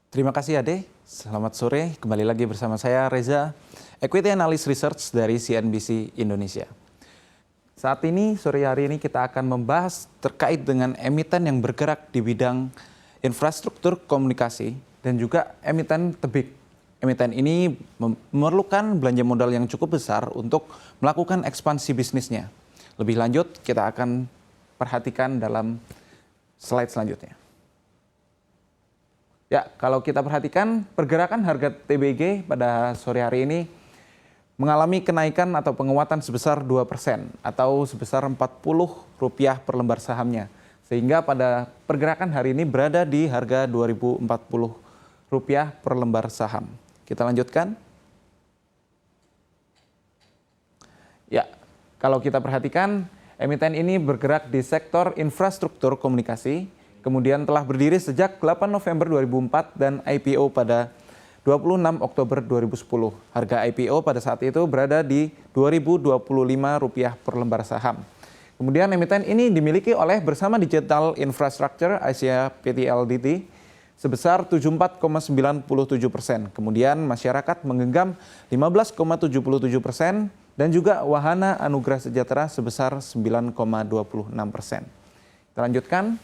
Terima kasih Ade, selamat sore. Kembali lagi bersama saya Reza, Equity Analyst Research dari CNBC Indonesia. Saat ini, sore hari ini kita akan membahas terkait dengan emiten yang bergerak di bidang infrastruktur komunikasi dan juga emiten tebik. Emiten ini memerlukan belanja modal yang cukup besar untuk melakukan ekspansi bisnisnya. Lebih lanjut, kita akan perhatikan dalam slide selanjutnya. Ya, kalau kita perhatikan pergerakan harga TBG pada sore hari ini mengalami kenaikan atau penguatan sebesar 2% atau sebesar Rp40 per lembar sahamnya. Sehingga pada pergerakan hari ini berada di harga Rp2.040 per lembar saham. Kita lanjutkan. Ya, kalau kita perhatikan emiten ini bergerak di sektor infrastruktur komunikasi. Kemudian telah berdiri sejak 8 November 2004 dan IPO pada 26 Oktober 2010. Harga IPO pada saat itu berada di Rp2.025 per lembar saham. Kemudian emiten ini dimiliki oleh Bersama Digital Infrastructure Asia PT Ltd sebesar 74,97%. Kemudian masyarakat menggenggam 15,77% dan juga Wahana Anugrah Sejahtera sebesar 9,26%. Kita lanjutkan.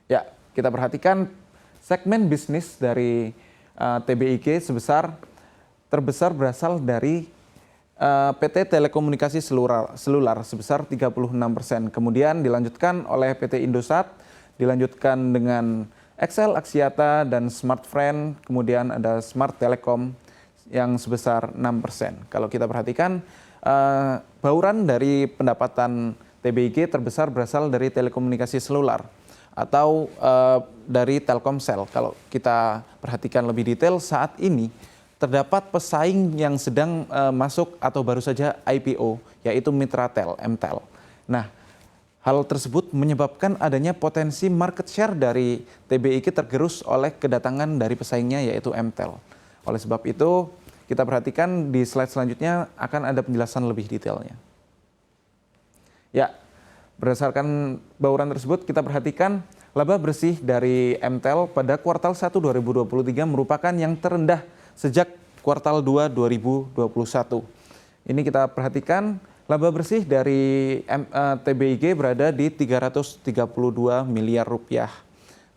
Ya, kita perhatikan segmen bisnis dari TBIG terbesar berasal dari PT Telekomunikasi Selular sebesar 36%. Kemudian dilanjutkan oleh PT Indosat, dilanjutkan dengan XL Axiata dan Smartfren, kemudian ada Smart Telecom yang sebesar 6%. Kalau kita perhatikan bauran dari pendapatan TBIG terbesar berasal dari telekomunikasi selular atau dari Telkomsel. Kalau kita perhatikan lebih detail, saat ini terdapat pesaing yang sedang masuk atau baru saja IPO, yaitu Mitratel, MTEL. Nah, hal tersebut menyebabkan adanya potensi market share dari TBIG tergerus oleh kedatangan dari pesaingnya, yaitu MTEL. Oleh sebab itu, kita perhatikan di slide selanjutnya akan ada penjelasan lebih detailnya. Ya, berdasarkan bauran tersebut, kita perhatikan laba bersih dari MTEL pada kuartal 1 2023 merupakan yang terendah sejak kuartal 2 2021. Ini kita perhatikan laba bersih dari TBIG berada di Rp332 miliar.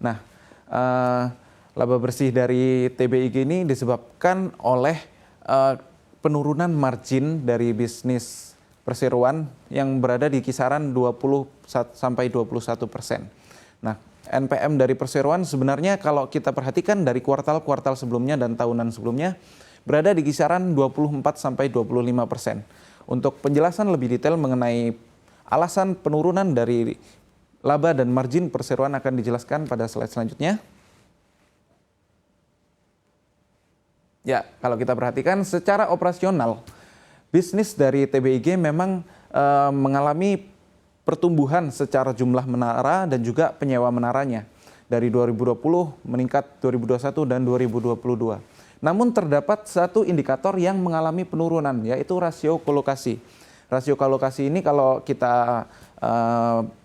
Nah, laba bersih dari TBIG ini disebabkan oleh penurunan margin dari bisnis perseroan yang berada di kisaran 20-21%. Nah, NPM dari perseroan sebenarnya kalau kita perhatikan dari kuartal-kuartal sebelumnya dan tahunan sebelumnya berada di kisaran 24-25%. Untuk penjelasan lebih detail mengenai alasan penurunan dari laba dan margin perseroan akan dijelaskan pada slide selanjutnya. Ya, kalau kita perhatikan secara operasional, bisnis dari TBIG memang mengalami pertumbuhan secara jumlah menara dan juga penyewa menaranya. Dari 2020 meningkat 2021 dan 2022. Namun terdapat satu indikator yang mengalami penurunan, yaitu rasio kolokasi. Rasio kolokasi ini kalau kita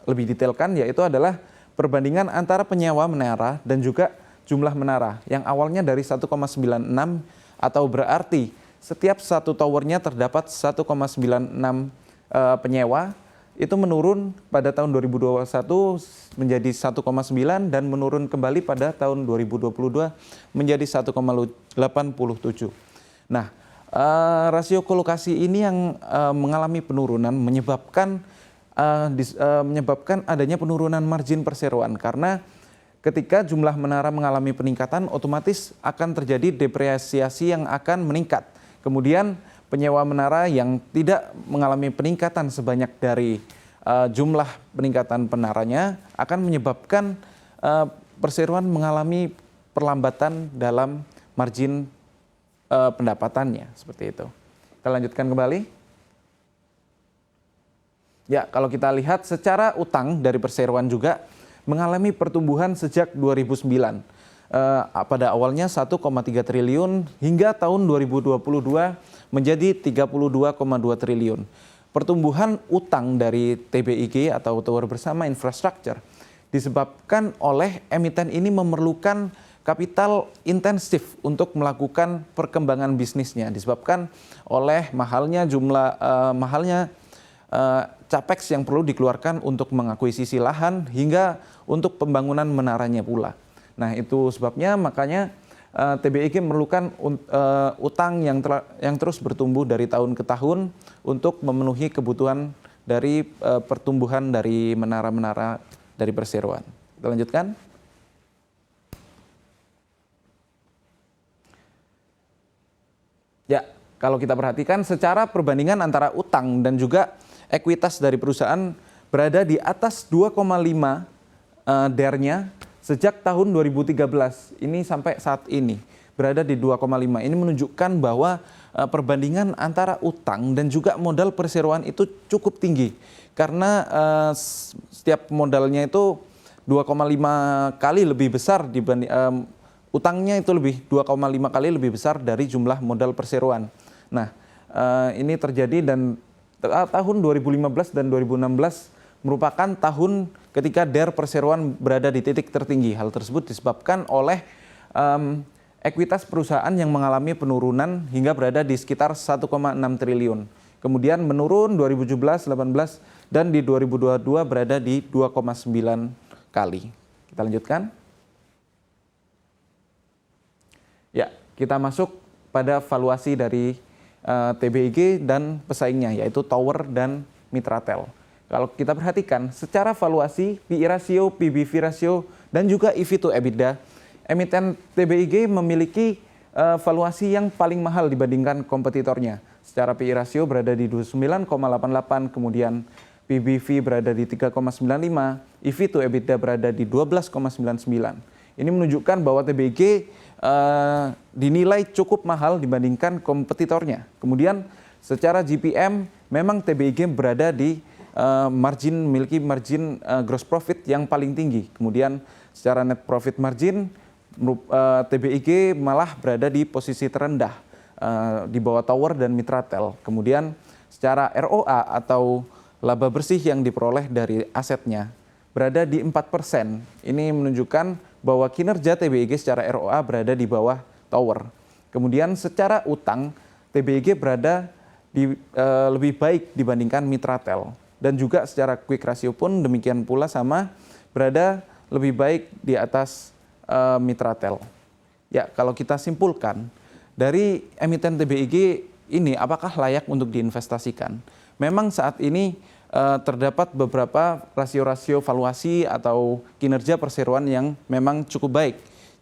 lebih detailkan, yaitu adalah perbandingan antara penyewa menara dan juga jumlah menara. Yang awalnya dari 1,96 atau berarti setiap satu towernya terdapat 1,96 penyewa, itu menurun pada tahun 2021 menjadi 1,9 dan menurun kembali pada tahun 2022 menjadi 1,87. Nah, rasio kolokasi ini yang mengalami penurunan menyebabkan adanya penurunan margin perseroan karena ketika jumlah menara mengalami peningkatan, otomatis akan terjadi depresiasi yang akan meningkat. Kemudian penyewa menara yang tidak mengalami peningkatan sebanyak dari jumlah peningkatan penaranya akan menyebabkan perseroan mengalami perlambatan dalam margin pendapatannya, seperti itu. Kita lanjutkan kembali. Ya, kalau kita lihat secara utang dari perseroan juga mengalami pertumbuhan sejak 2009. Pada awalnya 1,3 triliun hingga tahun 2022 menjadi 32,2 triliun. Pertumbuhan utang dari TBIG atau Tower Bersama Infrastructure disebabkan oleh emiten ini memerlukan kapital intensif untuk melakukan perkembangan bisnisnya, disebabkan oleh mahalnya capex yang perlu dikeluarkan untuk mengakuisisi lahan hingga untuk pembangunan menaranya pula. Nah, itu sebabnya makanya TBIG memerlukan utang yang terus bertumbuh dari tahun ke tahun untuk memenuhi kebutuhan dari pertumbuhan dari menara-menara dari perseroan. Kita lanjutkan. Ya, kalau kita perhatikan secara perbandingan antara utang dan juga ekuitas dari perusahaan berada di atas 2,5 DER-nya sejak tahun 2013 ini sampai saat ini berada di 2,5. Ini menunjukkan bahwa perbandingan antara utang dan juga modal perseroan itu cukup tinggi karena setiap modalnya itu 2,5 kali lebih besar dibanding utangnya itu 2,5 kali lebih besar dari jumlah modal perseroan. Nah, ini terjadi dan tahun 2015 dan 2016 merupakan tahun ketika DER perseroan berada di titik tertinggi. Hal tersebut disebabkan oleh ekuitas perusahaan yang mengalami penurunan hingga berada di sekitar 1,6 triliun. Kemudian menurun 2017, 18 dan di 2022 berada di 2,9 kali. Kita lanjutkan. Ya, kita masuk pada valuasi dari TBIG dan pesaingnya yaitu Tower dan Mitratel. Kalau kita perhatikan secara valuasi, PI ratio, PBV ratio dan juga EV to EBITDA, emiten TBIG memiliki valuasi yang paling mahal dibandingkan kompetitornya. Secara PI ratio berada di 29,88, kemudian PBV berada di 3,95, EV to EBITDA berada di 12,99. Ini menunjukkan bahwa TBIG dinilai cukup mahal dibandingkan kompetitornya. Kemudian secara GPM memang TBIG berada di memiliki margin gross profit yang paling tinggi. Kemudian secara net profit margin TBIG malah berada di posisi terendah di bawah Tower dan Mitratel. Kemudian secara ROA atau laba bersih yang diperoleh dari asetnya berada di 4%. Ini menunjukkan bahwa kinerja TBIG secara ROA berada di bawah Tower. Kemudian secara utang, TBIG berada di lebih baik dibandingkan Mitratel. Dan juga secara quick ratio pun demikian pula sama, berada lebih baik di atas Mitratel. Ya, kalau kita simpulkan, dari emiten TBIG ini apakah layak untuk diinvestasikan? Memang saat ini terdapat beberapa rasio-rasio valuasi atau kinerja perseroan yang memang cukup baik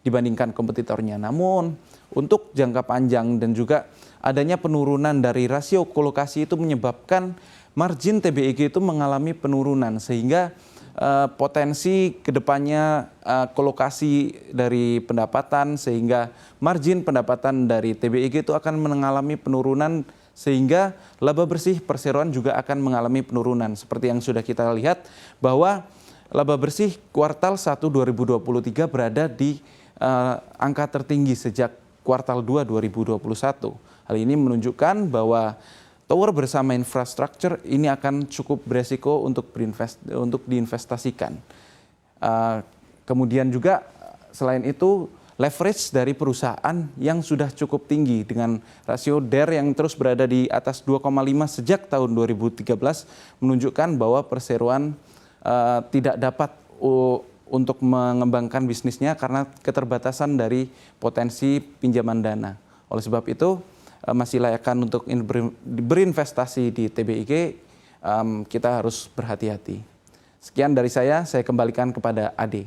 dibandingkan kompetitornya. Namun untuk jangka panjang dan juga adanya penurunan dari rasio kolokasi itu menyebabkan margin TBIG itu mengalami penurunan sehingga potensi kedepannya kolokasi dari pendapatan sehingga margin pendapatan dari TBIG itu akan mengalami penurunan sehingga laba bersih perseroan juga akan mengalami penurunan. Seperti yang sudah kita lihat bahwa laba bersih kuartal 1 2023 berada di angka tertinggi sejak kuartal 2 2021. Hal ini menunjukkan bahwa Tower bersama infrastruktur ini akan cukup beresiko untuk diinvestasikan. Kemudian juga selain itu leverage dari perusahaan yang sudah cukup tinggi dengan rasio DER yang terus berada di atas 2,5 sejak tahun 2013 menunjukkan bahwa perseroan tidak dapat untuk mengembangkan bisnisnya karena keterbatasan dari potensi pinjaman dana. Oleh sebab itu masih layakkan untuk berinvestasi di TBIG, kita harus berhati-hati. Sekian dari saya kembalikan kepada Ade.